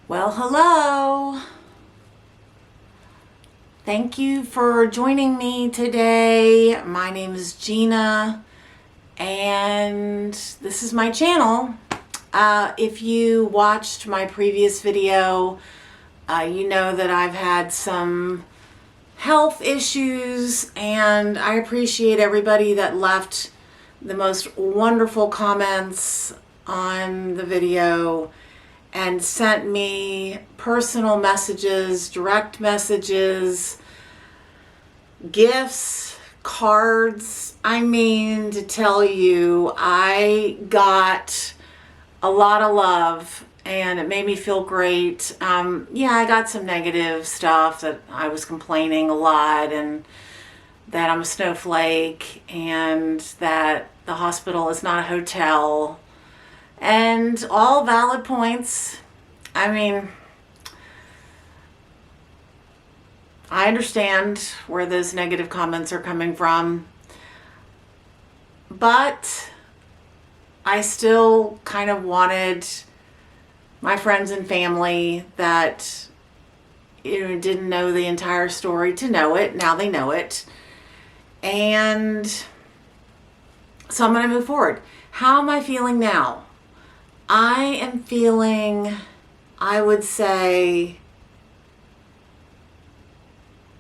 Well, hello. Thank you for joining me today. My name is Gina, and this is my channel. If you watched my previous video, you know that I've had some health issues, and I appreciate everybody that left the most wonderful comments on the video and sent me personal messages, direct messages, gifts, cards. I mean, to tell you, I got a lot of love and it made me feel great. Yeah, I got some negative stuff that I was complaining a lot and that I'm a snowflake and that the hospital is not a hotel. And all valid points. I mean, I understand where those negative comments are coming from, but I still kind of wanted my friends and family that didn't know the entire story to know it. Now they know it. And so I'm going to move forward. How am I feeling now? I am feeling, I would say,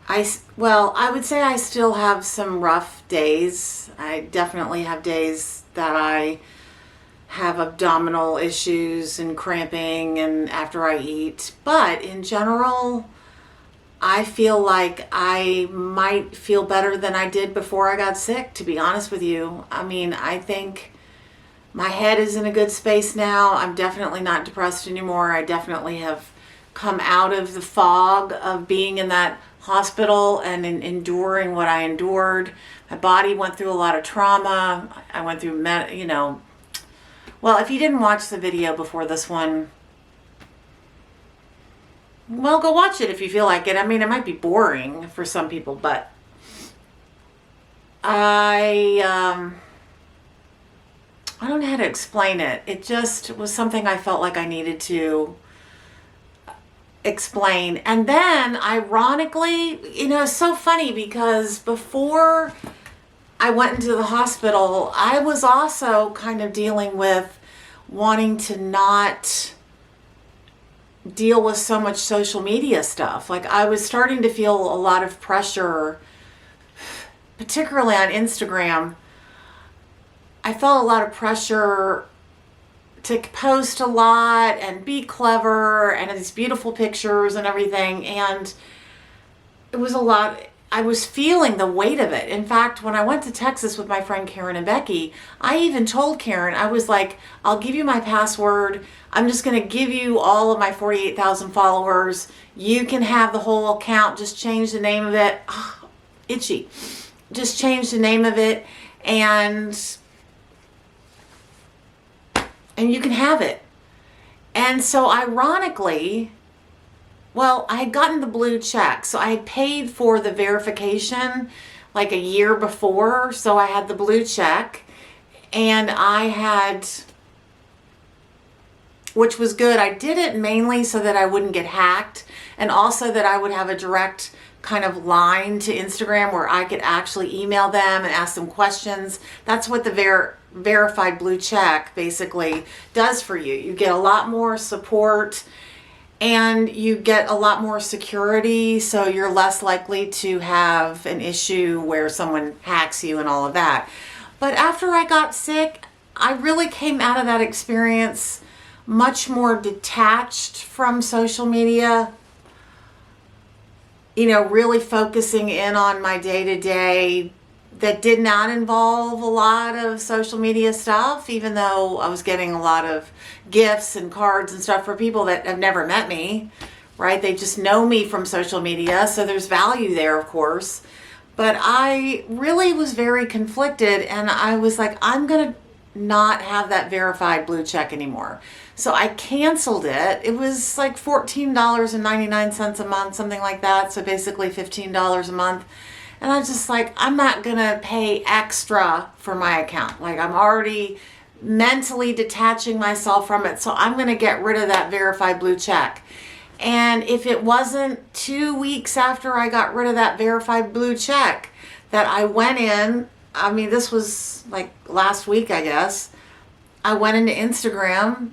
I still have some rough days. I definitely have days that I have abdominal issues and cramping and after I eat. But in general, I feel like I might feel better than I did before I got sick, to be honest with you. I mean, I think my head is in a good space now. I'm definitely not depressed anymore. I definitely have come out of the fog of being in that hospital and enduring what I endured. My body went through a lot of trauma. I went through, well, if you didn't watch the video before this one, well, go watch it if you feel like it. I mean, it might be boring for some people, but I don't know how to explain it. It just was something I felt like I needed to explain. And then, ironically, it's so funny because before I went into the hospital, I was also kind of dealing with wanting to not deal with so much social media stuff. Like, I was starting to feel a lot of pressure, particularly on Instagram. I felt a lot of pressure to post a lot and be clever and these beautiful pictures and everything. And it was a lot. I was feeling the weight of it. In fact, when I went to Texas with my friend Karen and Becky, I even told Karen, I was like, I'll give you my password. I'm just going to give you all of my 48,000 followers. You can have the whole account. Just change the name of it. Oh, itchy. Just change the name of it. And you can have it. And so ironically, well, I had gotten the blue check. So I had paid for the verification like a year before. So I had the blue check and I had, which was good. I did it mainly so that I wouldn't get hacked and also that I would have a direct kind of line to Instagram where I could actually email them and ask them questions. That's what the verified blue check basically does for you. You get a lot more support and you get a lot more security, so you're less likely to have an issue where someone hacks you and all of that. But after I got sick, I really came out of that experience much more detached from social media. Really focusing in on my day-to-day that did not involve a lot of social media stuff, even though I was getting a lot of gifts and cards and stuff for people that have never met me, right? They just know me from social media, so there's value there, of course. But I really was very conflicted, and I was like, I'm going to not have that verified blue check anymore. So I canceled it. It was like $14.99 a month, something like that. So basically $15 a month. And I was just like, I'm not going to pay extra for my account. Like, I'm already mentally detaching myself from it. So I'm going to get rid of that verified blue check. And if it wasn't 2 weeks after I got rid of that verified blue check that I went in, I mean, this was like last week, I guess, I went into Instagram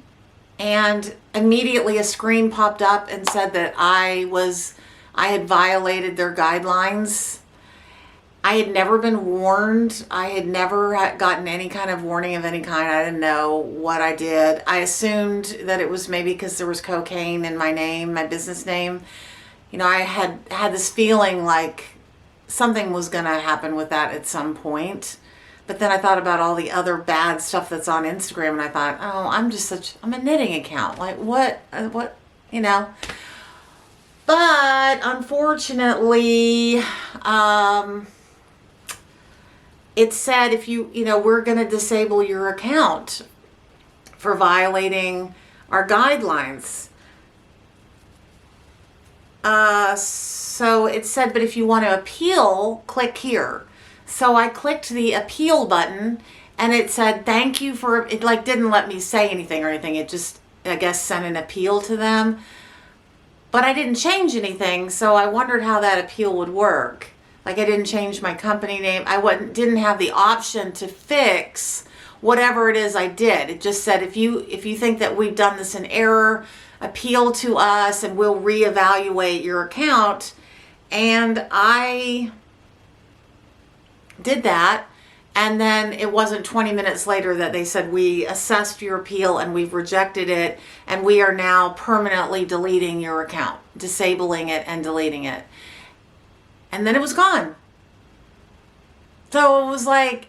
and immediately a screen popped up and said that I had violated their guidelines. I had never been warned. I had never gotten any kind of warning of any kind. I didn't know what I did. I assumed that it was maybe because there was cocaine in my name, my business name. You know, I had this feeling like something was going to happen with that at some point. But then I thought about all the other bad stuff that's on Instagram, and I thought, oh, I'm a knitting account. Like, what, you know? But unfortunately, it said we're going to disable your account for violating our guidelines. So it said, but if you want to appeal, click here. So I clicked the appeal button and it said, thank you for, it like didn't let me say anything or anything. It just, I guess, sent an appeal to them. But I didn't change anything, so I wondered how that appeal would work. Like, I didn't change my company name. Didn't have the option to fix whatever it is I did. It just said, if you think that we've done this in error, appeal to us and we'll reevaluate your account. And I did that. And then it wasn't 20 minutes later that they said, we assessed your appeal and we've rejected it. And we are now permanently deleting your account, disabling it and deleting it. And then it was gone. So it was like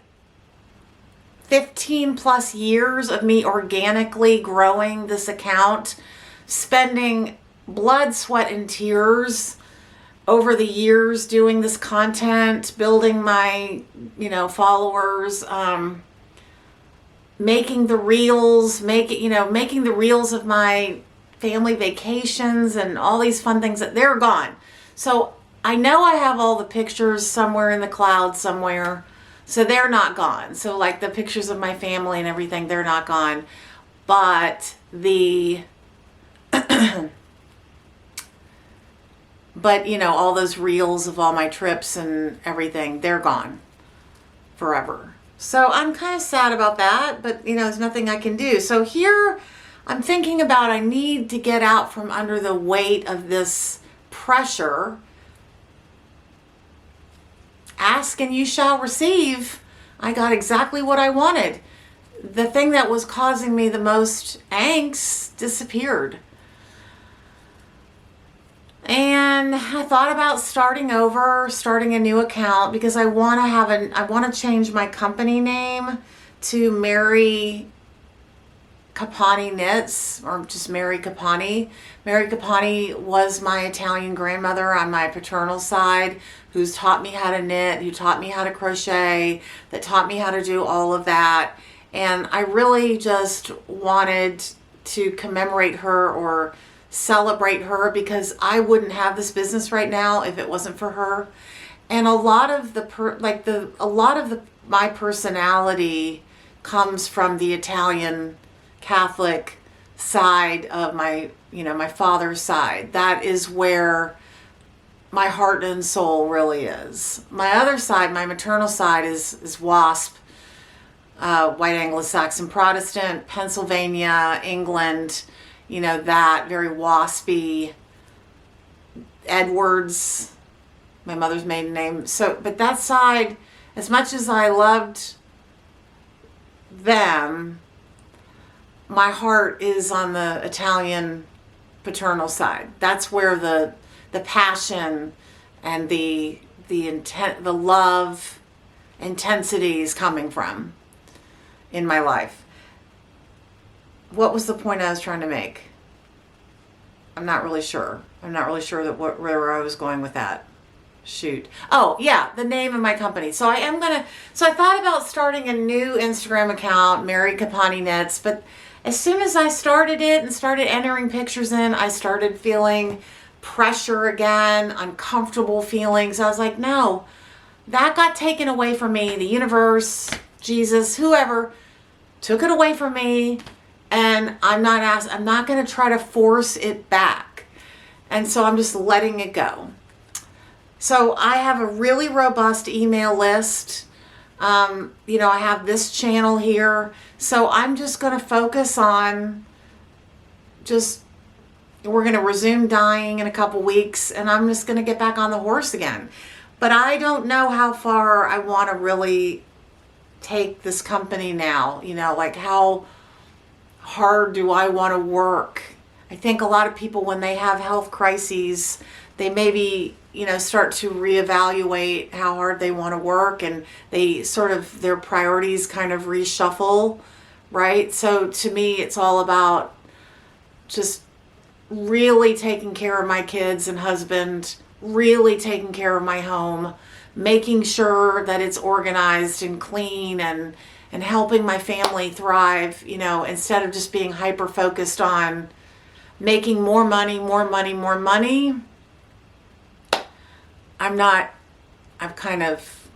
15 plus years of me organically growing this account, spending blood, sweat, and tears over the years doing this content, building my, followers, making the reels, making the reels of my family vacations and all these fun things that they're gone. So I know I have all the pictures somewhere in the cloud somewhere. So they're not gone. So like the pictures of my family and everything, they're not gone. But all those reels of all my trips and everything, they're gone forever. So I'm kind of sad about that, but there's nothing I can do. So here I'm thinking about, I need to get out from under the weight of this pressure. Ask and you shall receive. I got exactly what I wanted. The thing that was causing me the most angst disappeared. And I thought about starting a new account because I want to change my company name to Mary Capani Knits, or just Mary Capani. Mary Capani was my Italian grandmother on my paternal side, who's taught me how to knit, who taught me how to crochet, that taught me how to do all of that. And I really just wanted to commemorate her or celebrate her, because I wouldn't have this business right now if it wasn't for her. And a lot of my personality comes from the Italian Catholic side of my father's side. That is where my heart and soul really is. My other side, my maternal side, is WASP, White Anglo-Saxon Protestant, Pennsylvania, England, that very waspy, Edwards, my mother's maiden name. So, but that side, as much as I loved them, my heart is on the Italian paternal side. That's where the passion and the intent, the love, intensity is coming from in my life. What was the point I was trying to make? I'm not really sure. I'm not really sure where I was going with that. Shoot. Oh, yeah, the name of my company. So I thought about starting a new Instagram account, Mary Capani Knits, but as soon as I started it and started entering pictures in, I started feeling pressure again, uncomfortable feelings. I was like, no, that got taken away from me. The universe, Jesus, whoever, took it away from me, and I'm not going to try to force it back. And so I'm just letting it go. So I have a really robust email list. You know, I have this channel here. So I'm just going to focus on we're going to resume dyeing in a couple weeks, and I'm just going to get back on the horse again. But I don't know how far I want to really take this company now. You know, like how hard do I want to work? I think a lot of people, when they have health crises, they maybe, you know, start to reevaluate how hard they want to work, and they sort of, their priorities kind of reshuffle, right? So to me, it's all about just really taking care of my kids and husband, really taking care of my home, making sure that it's organized and clean, and helping my family thrive, you know, instead of just being hyper focused on making more money. I'm kind of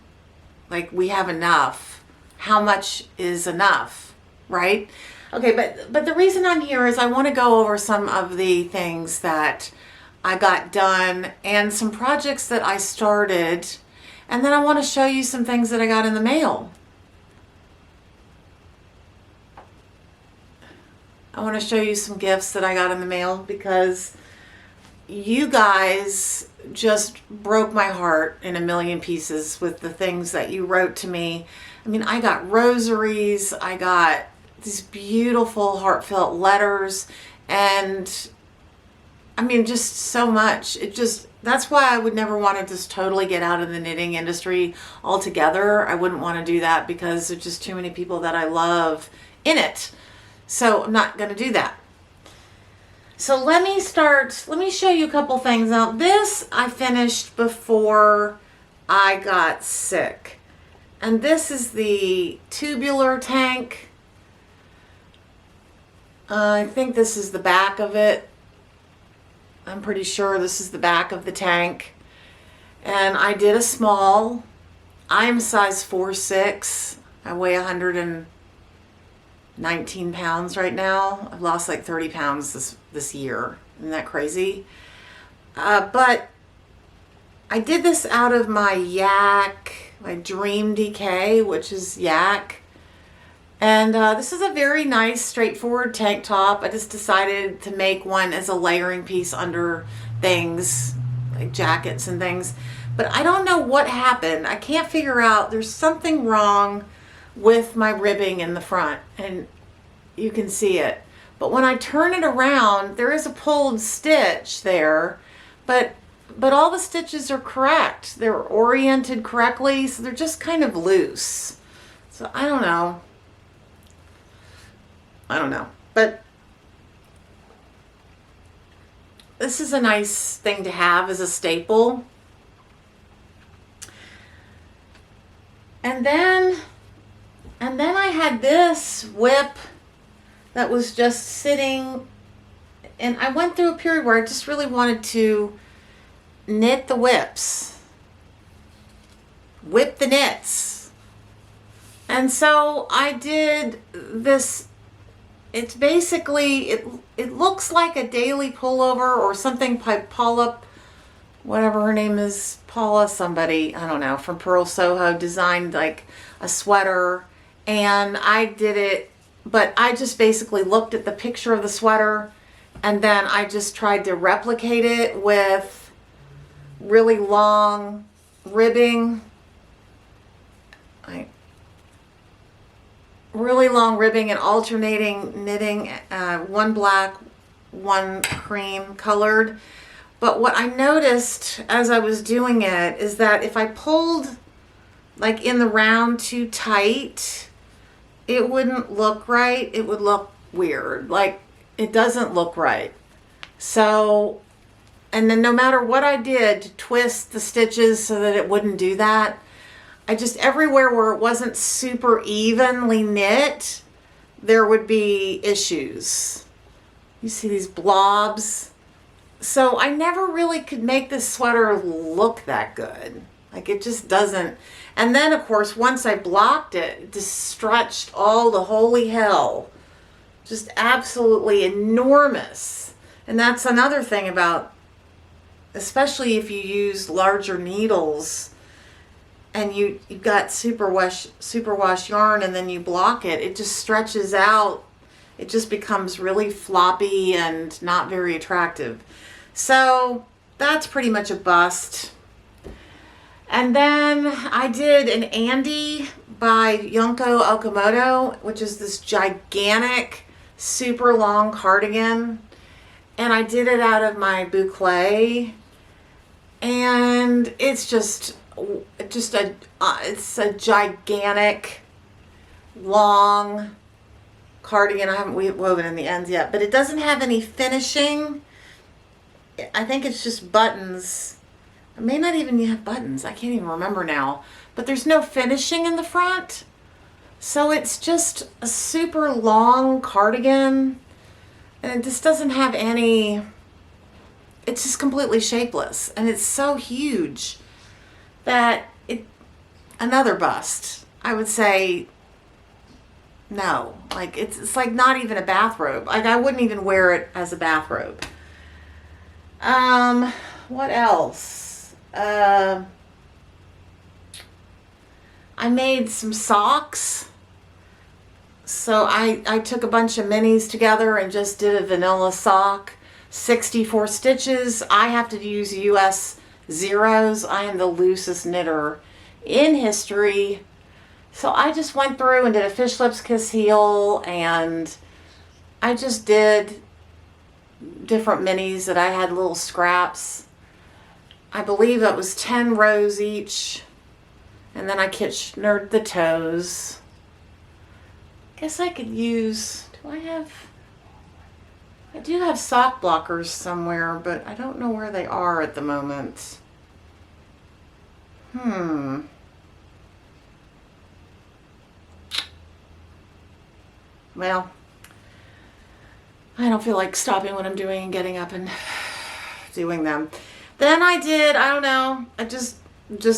like, we have enough. How much is enough, right? Okay, but the reason I'm here is I want to go over some of the things that I got done and some projects that I started, and then I want to show you some things that I got in the mail. I want to show you some gifts that I got in the mail, because you guys just broke my heart in a million pieces with the things that you wrote to me. I mean, I got rosaries, I got these beautiful heartfelt letters, and I mean, just so much. That's why I would never want to just totally get out of the knitting industry altogether. I wouldn't want to do that, because there's just too many people that I love in it. So I'm not going to do that. So let me show you a couple things. Now, this I finished before I got sick. And this is the tubular tank. I think this is the back of it. I'm pretty sure this is the back of the tank. And I did a small. I'm size 4'6". I weigh 119 pounds right now. I've lost like 30 pounds this year. Isn't that crazy? But I did this out of my Yak, my Dream DK, which is Yak. And this is a very nice, straightforward tank top. I just decided to make one as a layering piece under things, like jackets and things. But I don't know what happened. I can't figure out. There's something wrong with my ribbing in the front, and you can see it. But when I turn it around, there is a pulled stitch there, but all the stitches are correct. They're oriented correctly, so they're just kind of loose. So I don't know. But this is a nice thing to have as a staple. And then I had this whip that was just sitting, and I went through a period where I just really wanted to knit the whips. Whip the knits. And so I did this. It's basically, it looks like a daily pullover or something by Paula, whatever her name is, Paula somebody, I don't know, from Pearl Soho, designed like a sweater. And I did it, but I just basically looked at the picture of the sweater, and then I just tried to replicate it with really long ribbing. Really long ribbing and alternating knitting, one black, one cream colored. But what I noticed as I was doing it is that if I pulled like in the round too tight, it wouldn't look right. It would look weird. Like, it doesn't look right. So, and then no matter what I did to twist the stitches so that it wouldn't do that, I just, everywhere where it wasn't super evenly knit, there would be issues. You see these blobs? So I never really could make this sweater look that good. Like it just doesn't. And then of course, once I blocked it, it just stretched all the holy hell. Just absolutely enormous. And that's another thing about, especially if you use larger needles and you've got superwash yarn and then you block it, it just stretches out. It just becomes really floppy and not very attractive. So that's pretty much a bust. And then I did an Andy by Yunko Okamoto, which is this gigantic, super long cardigan. And I did it out of my boucle. And it's just it's a gigantic, long cardigan. I haven't woven in the ends yet, but it doesn't have any finishing. I think it's just buttons. It may not even have buttons. I can't even remember now. But there's no finishing in the front. So it's just a super long cardigan. And it just doesn't have any... It's just completely shapeless. And it's so huge that another bust. I would say no. Like it's like not even a bathrobe. Like I wouldn't even wear it as a bathrobe. What else? I made some socks. So I took a bunch of minis together and just did a vanilla sock. 64 stitches. I have to use US zeros. I am the loosest knitter in history. So I just went through and did a fish lips kiss heel, and I just did different minis that I had little scraps. I believe it was 10 rows each. And then I kitchenered the toes. Guess I could use, I do have sock blockers somewhere, but I don't know where they are at the moment. Well, I don't feel like stopping what I'm doing and getting up and doing them. Then I don't know, I just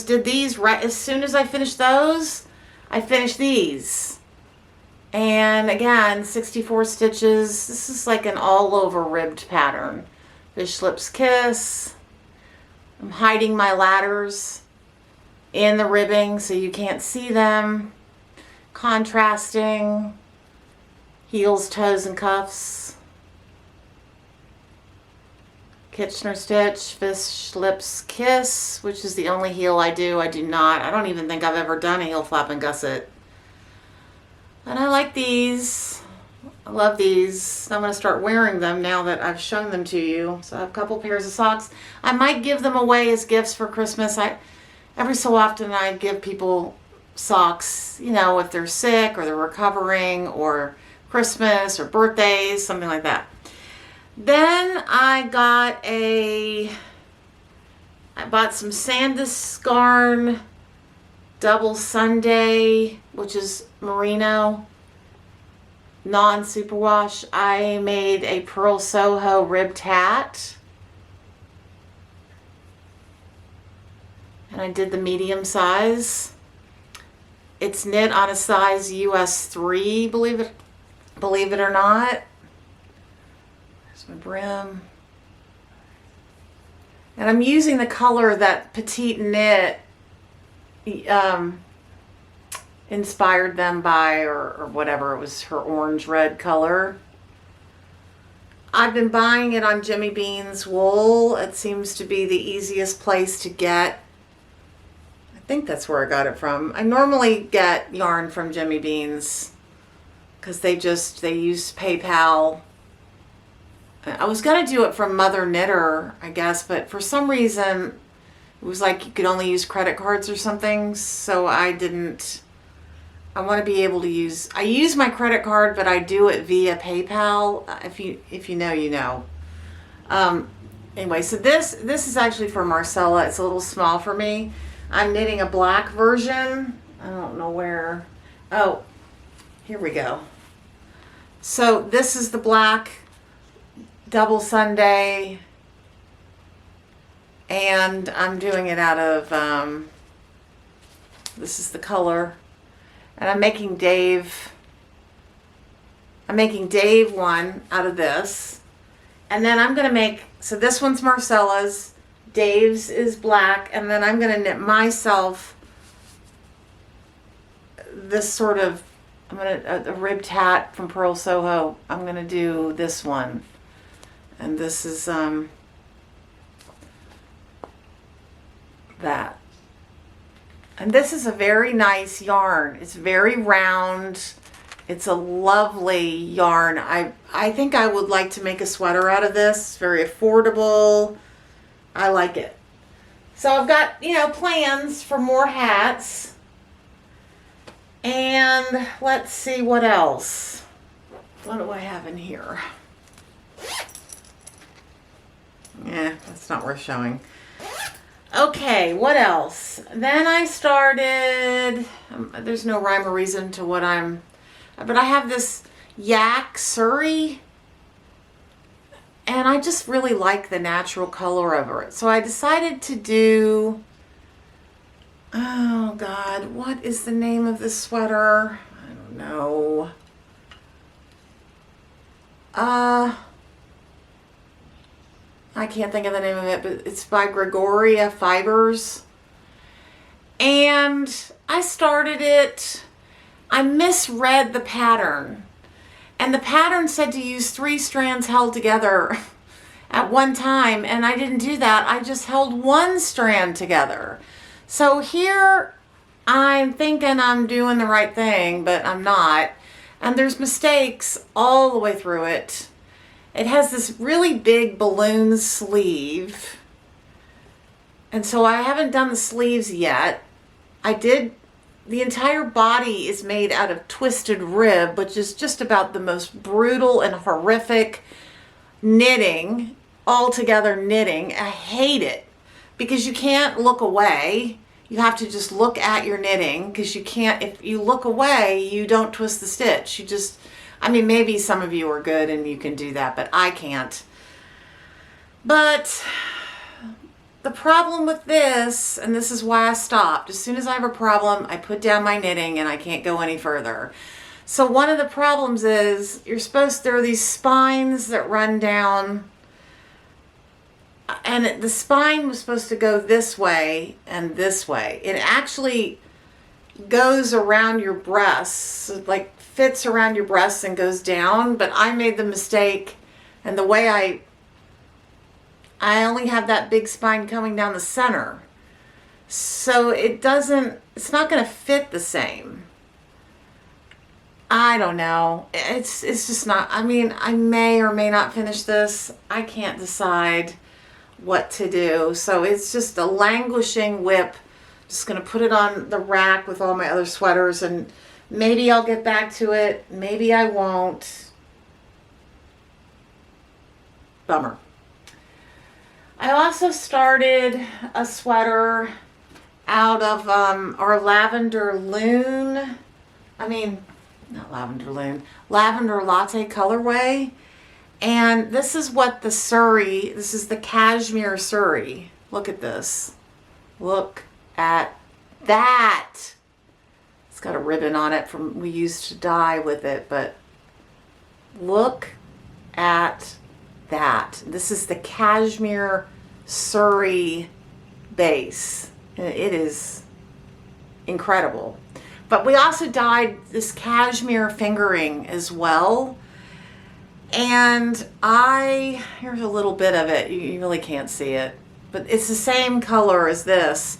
did these right as soon as I finished those. I finished these. And again, 64 stitches. This is like an all over ribbed pattern. Fish lips kiss. I'm hiding my ladders in the ribbing so you can't see them. Contrasting. Heels, toes, and cuffs. Kitchener stitch, fish lips kiss, which is the only heel I do. I don't even think I've ever done a heel flap and gusset. And I like these. I love these. I'm going to start wearing them now that I've shown them to you. So I have a couple pairs of socks. I might give them away as gifts for Christmas. Every so often I give people socks, you know, if they're sick or they're recovering or Christmas or birthdays, something like that. Then I bought some Sandus Garn Double Sunday, which is merino, non-superwash. I made a Pearl Soho ribbed hat. And I did the medium size. It's knit on a size US 3, believe it or not. There's my brim. And I'm using the color that Petite Knit inspired them by, or whatever. It was her orange red color. I've been buying it on Jimmy Bean's wool. It seems to be the easiest place to get. I think that's where I got it from. I normally get yarn from Jimmy Bean's because they use PayPal. I was going to do it from Mother Knitter, I guess, but for some reason it was like you could only use credit cards or something, so I didn't. I want to be able to I use my credit card, but I do it via PayPal. If you know, you know. Anyway, so this is actually for Marcella. It's a little small for me. I'm knitting a black version. I don't know where. Oh, here we go. So this is the black Double Sunday, and I'm doing it out of This is the color. And I'm making Dave one out of this. And then I'm going to make, so this one's Marcella's, Dave's is black, and then I'm going to knit myself this sort of, a ribbed hat from Pearl Soho. I'm going to do this one. And this is that. And this is a very nice yarn. It's very round. It's a lovely yarn. I think I would like to make a sweater out of this. It's very affordable. I like it. So I've got, plans for more hats. And let's see what else. What do I have in here? Yeah, that's not worth showing. Okay, what else? Then I started, there's no rhyme or reason to what but I have this Yak Suri, and I just really like the natural color over it. So I decided to do, oh God, what is the name of this sweater? I don't know. I can't think of the name of it, but it's by Gregoria Fibers. And I started it, I misread the pattern. And the pattern said to use 3 strands held together at one time, and I didn't do that. I just held 1 strand together. So here I'm thinking I'm doing the right thing, but I'm not. And there's mistakes all the way through it. It has this really big balloon sleeve. And so I haven't done the sleeves yet. The entire body is made out of twisted rib, which is just about the most brutal and horrific knitting, altogether knitting. I hate it because you can't look away. You have to just look at your knitting, because you can't, if you look away, you don't twist the stitch. You just, maybe some of you are good and you can do that, but I can't. But the problem with this, and this is why I stopped, as soon as I have a problem, I put down my knitting and I can't go any further. So one of the problems is there are these spines that run down, and the spine was supposed to go this way and this way. It actually goes around your breasts, like fits around your breasts and goes down, but I made the mistake, and the way I only have that big spine coming down the center. So it's not going to fit the same. I don't know. It's just not, I may or may not finish this. I can't decide what to do. So it's just a languishing whip. Just going to put it on the rack with all my other sweaters, and maybe I'll get back to it. Maybe I won't. Bummer. I also started a sweater out of our Lavender Loon. Not Lavender Loon. Lavender Latte colorway. And this is what the Suri, this is the Cashmere Suri. Look at this. Look at that. It's got a ribbon on it we used to dye with it, but look at that. This is the Cashmere Suri base. It is incredible. But we also dyed this cashmere fingering as well. And here's a little bit of it. You really can't see it, but it's the same color as this.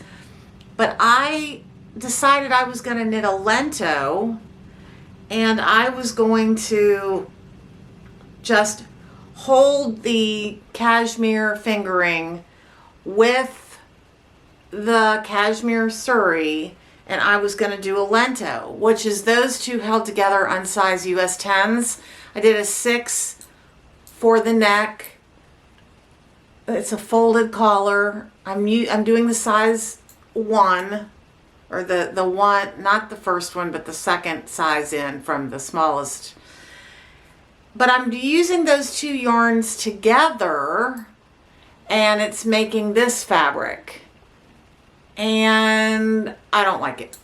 But I decided I was going to knit a Lento, and I was going to just hold the cashmere fingering with the Cashmere Suri, and I was going to do a Lento, which is those two held together on size US 10s. I did a 6 for the neck. It's a folded collar. I'm doing the size 1, or the one, not the first one, but the second size in from the smallest. But I'm using those two yarns together, and it's making this fabric. And I don't like it.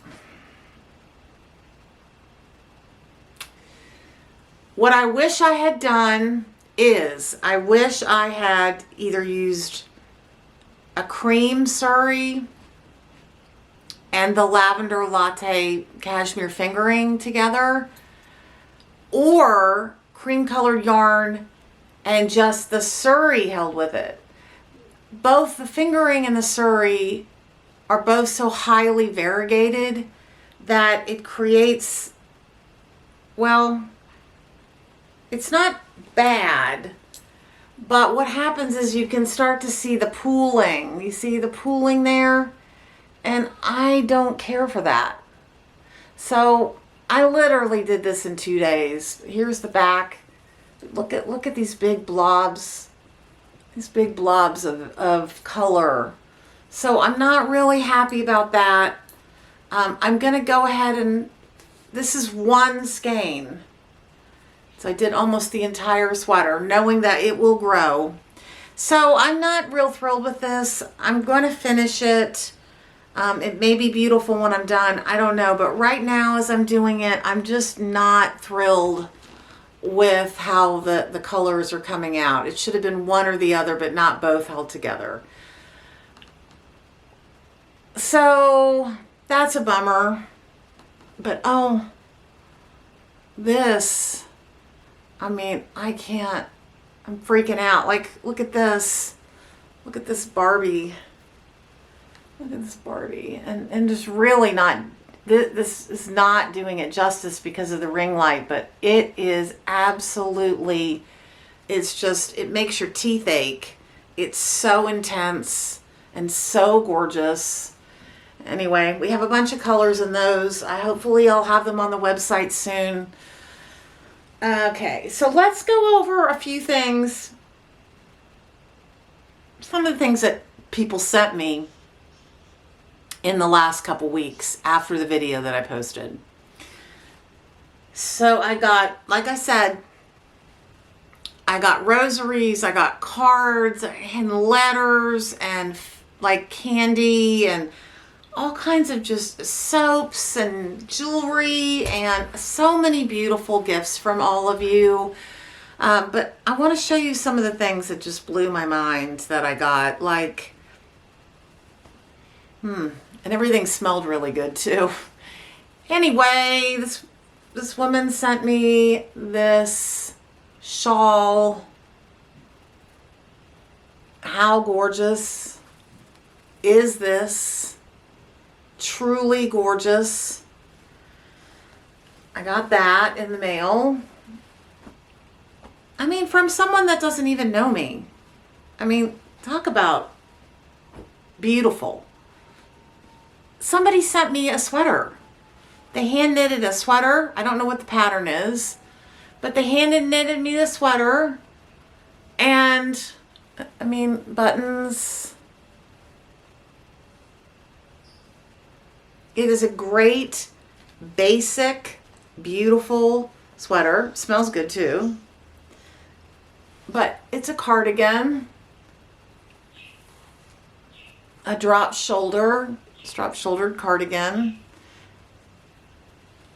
What I wish I had done is, I wish I had either used a cream Suri and the Lavender Latte Cashmere fingering together, or cream colored yarn and just the Suri held with it. Both the fingering and the Suri are both so highly variegated that it creates, well, it's not bad, but what happens is you can start to see the pooling. You see the pooling there? And I don't care for that. So I literally did this in 2 days. Here's the back. Look at these big blobs. These big blobs of color. So I'm not really happy about that. I'm going to go ahead and, this is one skein. So I did almost the entire sweater, knowing that it will grow. So I'm not real thrilled with this. I'm going to finish it. It may be beautiful when I'm done. I don't know. But right now as I'm doing it, I'm just not thrilled with how the colors are coming out. It should have been one or the other, but not both held together. So that's a bummer. But oh, this, I mean, I can't, I'm freaking out. Like, look at this. Look at this Barbie. Look at this Barbie. And just really not, this is not doing it justice because of the ring light, but it is absolutely, it's just, it makes your teeth ache. It's so intense and so gorgeous. Anyway, we have a bunch of colors in those. Hopefully I'll have them on the website soon. Okay, so let's go over a few things. Some of the things that people sent me in the last couple weeks after the video that I posted. So I got, like I said, I got rosaries, I got cards and letters and like candy and all kinds of just soaps and jewelry and so many beautiful gifts from all of you. But I want to show you some of the things that just blew my mind that I got. Like, and everything smelled really good too. Anyway, this woman sent me this shawl. How gorgeous is this? Truly gorgeous. I got that in the mail. I mean, from someone that doesn't even know me. I mean, talk about beautiful. Somebody sent me a sweater. They hand knitted a sweater. I don't know what the pattern is, but they hand knitted me a sweater. And I mean, buttons. It is a great, basic, beautiful sweater. Smells good too. But it's a cardigan. A drop-shouldered cardigan.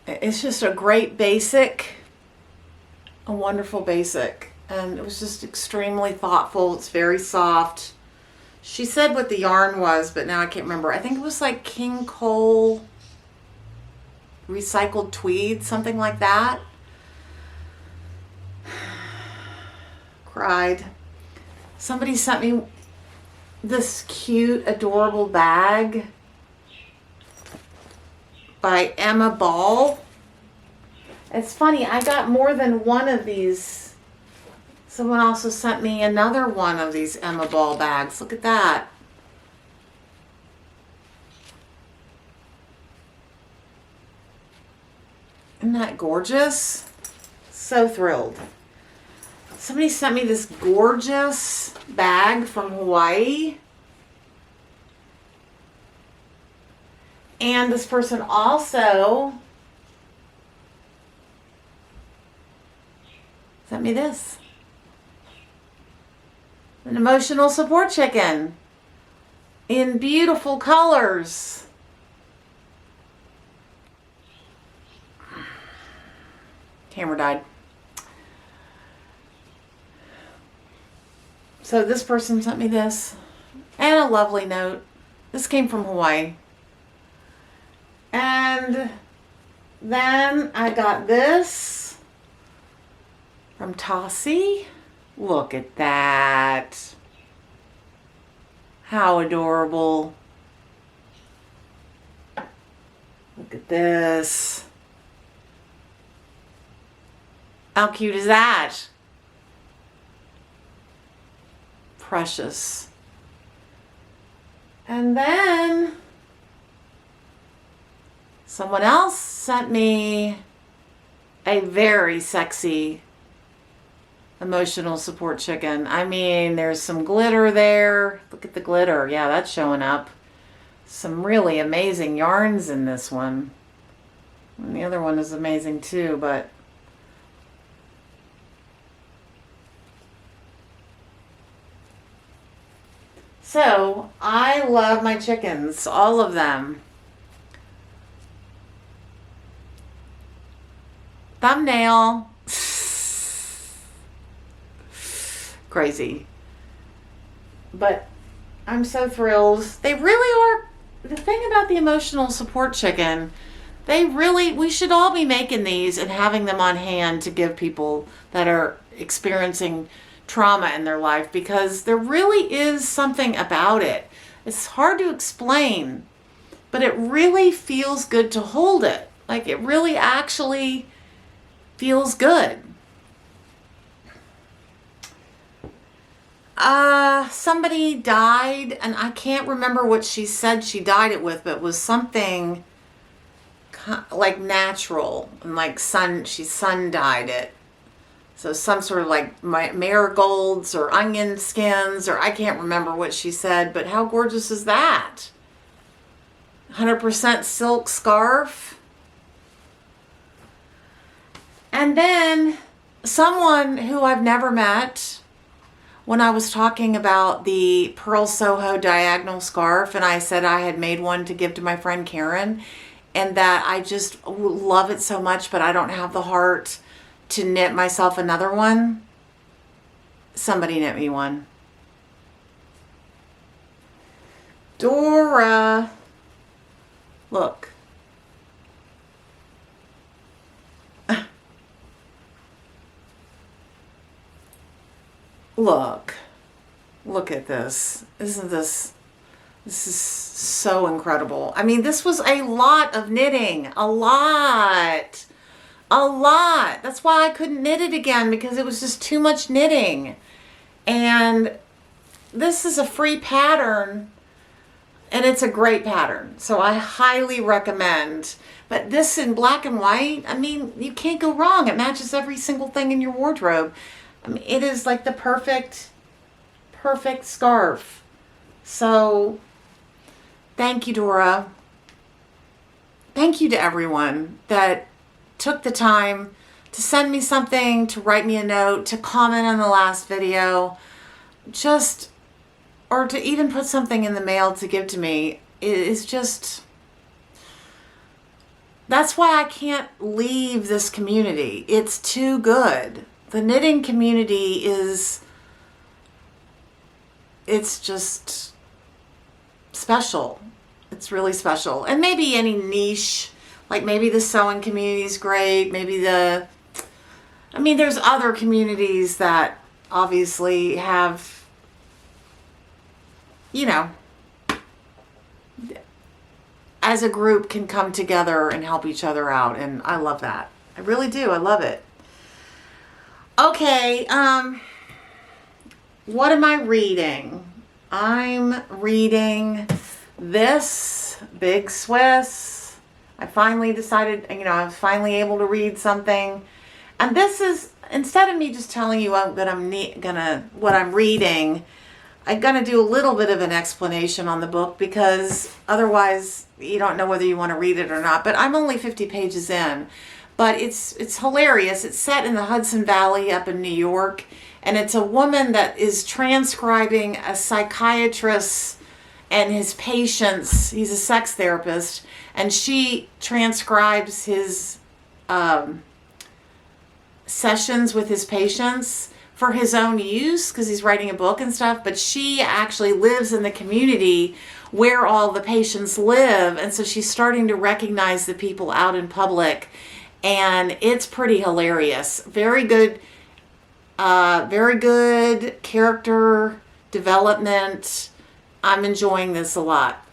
It's just a great basic, a wonderful basic. And it was just extremely thoughtful. It's very soft. She said what the yarn was, but now I can't remember. I think it was like King Cole recycled tweed, something like that. Cried. Somebody sent me this cute, adorable bag by Emma Ball. It's funny, I got more than one of these. Someone also sent me another one of these Emma Ball bags. Look at that. Isn't that gorgeous? So thrilled. Somebody sent me this gorgeous bag from Hawaii. And this person also sent me this. An emotional support chicken in beautiful colors. Camera died. So this person sent me this. And a lovely note. This came from Hawaii. And then I got this from Tassie. Look at that. How adorable. Look at this. How cute is that? Precious. And then someone else sent me a very sexy emotional support chicken. I mean, there's some glitter there. Look at the glitter. Yeah, that's showing up. Some really amazing yarns in this one. And the other one is amazing too, but so I love my chickens, all of them. Thumbnail. Crazy. But I'm so thrilled. They really are. The thing about the emotional support chicken, we should all be making these and having them on hand to give people that are experiencing trauma in their life, because there really is something about it. It's hard to explain, but it really feels good to hold it. Like, it really actually feels good. Somebody died, and I can't remember what she said she died it with, but it was something like natural, and like she sun dyed it. So some sort of like marigolds or onion skins, or I can't remember what she said, but how gorgeous is that? 100% silk scarf. And then someone who I've never met, when I was talking about the Pearl Soho diagonal scarf, and I said I had made one to give to my friend Karen, and that I just love it so much, but I don't have the heart to knit myself another one. Somebody knit me one. Dora. Look. Look at this. Isn't this is so incredible. I mean, this was a lot of knitting. A lot. That's why I couldn't knit it again, because it was just too much knitting. And this is a free pattern, and it's a great pattern. So I highly recommend. But this in black and white, I mean, you can't go wrong. It matches every single thing in your wardrobe. I mean, it is like the perfect scarf. So thank you, Dora. Thank you to everyone that took the time to send me something, to write me a note, to comment on the last video, or to even put something in the mail to give to me. It is just, that's why I can't leave this community. It's too good. The knitting community it's just special. It's really special. And maybe any niche, like maybe the sewing community is great. Maybe there's other communities that obviously have, as a group can come together and help each other out. And I love that. I really do. I love it. Okay. What am I reading? I'm reading this Big Swiss. I finally decided, I was finally able to read something. And this is, instead of me just telling you what I'm reading, I'm going to do a little bit of an explanation on the book, because otherwise you don't know whether you want to read it or not. But I'm only 50 pages in. But it's hilarious. It's set in the Hudson Valley up in New York. And it's a woman that is transcribing a psychiatrist and his patients. He's a sex therapist. And she transcribes his sessions with his patients for his own use because he's writing a book and stuff, but she actually lives in the community where all the patients live, and so she's starting to recognize the people out in public, and it's pretty hilarious. Very good character development. I'm enjoying this a lot,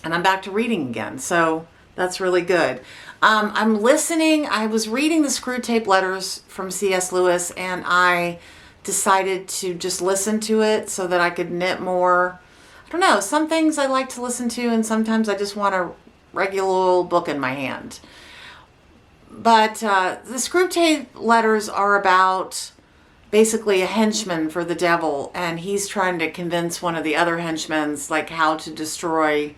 and I'm back to reading again, so that's really good. I'm listening. I was reading the Screwtape Letters from C.S. Lewis, and I decided to just listen to it so that I could knit more. I don't know, some things I like to listen to, and sometimes I just want a regular old book in my hand. But the Screwtape Letters are about basically a henchman for the devil, and he's trying to convince one of the other henchmen, like, how to destroy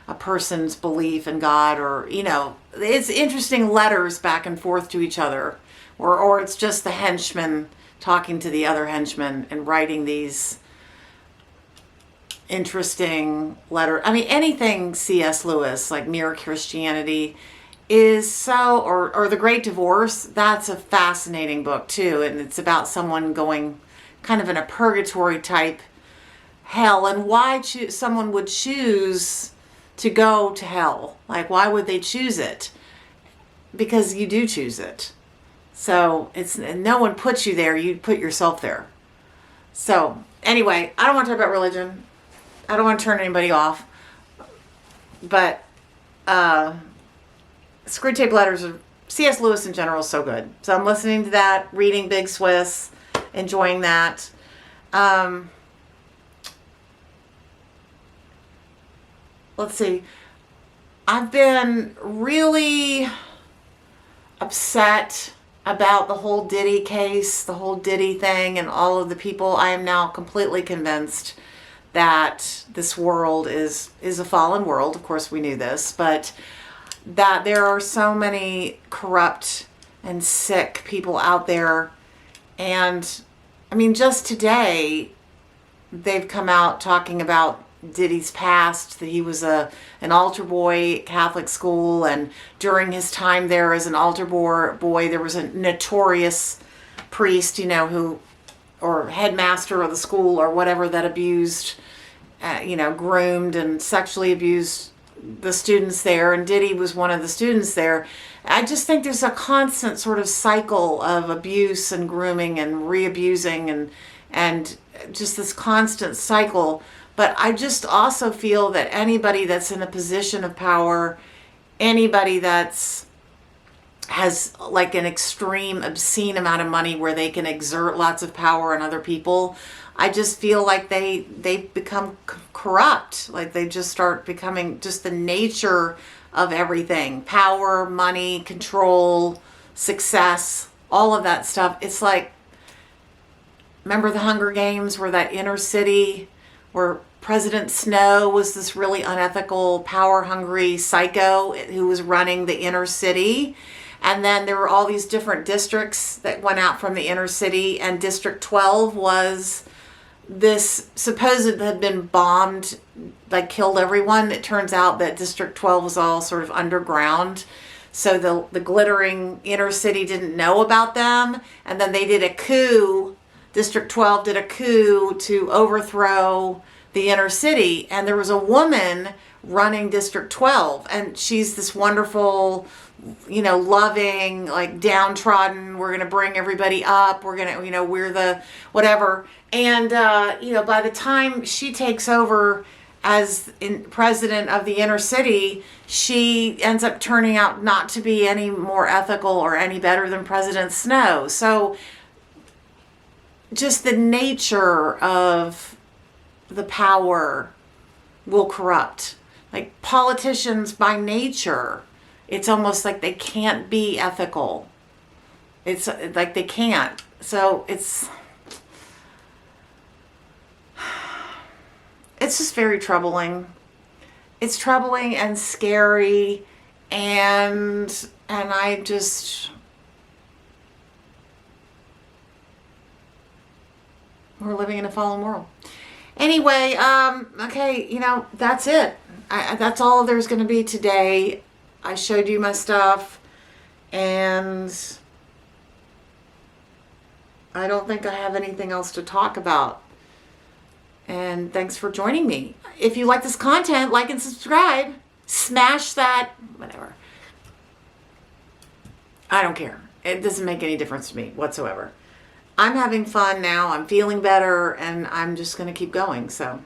a person's belief in God, or, you know, it's interesting letters back and forth to each other, or it's just the henchman talking to the other henchman and writing these interesting letter. I mean, anything C.S. Lewis, like Mere Christianity, is so, or The Great Divorce, that's a fascinating book too, and it's about someone going kind of in a purgatory type hell, and why someone would choose to go to hell. Like, why would they choose it? Because you do choose it. So it's, no one puts you there, you put yourself there. So anyway, I don't want to talk about religion. I don't want to turn anybody off. But Screwtape Letters, C.S. Lewis in general, is so good. So I'm listening to that, reading Big Swiss, enjoying that. Let's see. I've been really upset about the whole Diddy case, the whole Diddy thing, and all of the people. I am now completely convinced that this world is a fallen world. Of course, we knew this, but that there are so many corrupt and sick people out there. And I mean, just today, they've come out talking about Diddy's past, that he was an altar boy at Catholic school, and during his time there as an altar boy, there was a notorious priest, you know, who, or headmaster of the school or whatever, that abused, groomed and sexually abused the students there, and Diddy was one of the students there. I just think there's a constant sort of cycle of abuse and grooming and re-abusing and just this constant cycle. But I just also feel that anybody that's in a position of power, anybody has like an extreme, obscene amount of money where they can exert lots of power on other people, I just feel like they become corrupt. Like they just start becoming just the nature of everything. Power, money, control, success, all of that stuff. It's like, remember the Hunger Games, where that inner city, where President Snow was this really unethical, power-hungry psycho who was running the inner city. And then there were all these different districts that went out from the inner city, and District 12 was this supposed had been bombed, like killed everyone. It turns out that District 12 was all sort of underground. So the glittering inner city didn't know about them. And then they did a coup. District 12 did a coup to overthrow the inner city. And there was a woman running District 12. And she's this wonderful, loving, like downtrodden, we're going to bring everybody up. We're going to, we're the whatever. And, by the time she takes over as president of the inner city, she ends up turning out not to be any more ethical or any better than President Snow. So just the nature of the power will corrupt. Like politicians by nature, it's almost like they can't be ethical. It's like they can't. So it's just very troubling. It's troubling and scary, and I just, we're living in a fallen world. Anyway, okay, that's it. That's all there's going to be today. I showed you my stuff, and I don't think I have anything else to talk about. And thanks for joining me. If you like this content, like and subscribe. Smash that, whatever. I don't care. It doesn't make any difference to me whatsoever. I'm having fun now. I'm feeling better, and I'm just going to keep going. So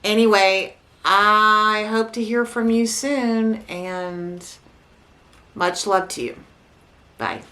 anyway, I hope to hear from you soon, and much love to you. Bye.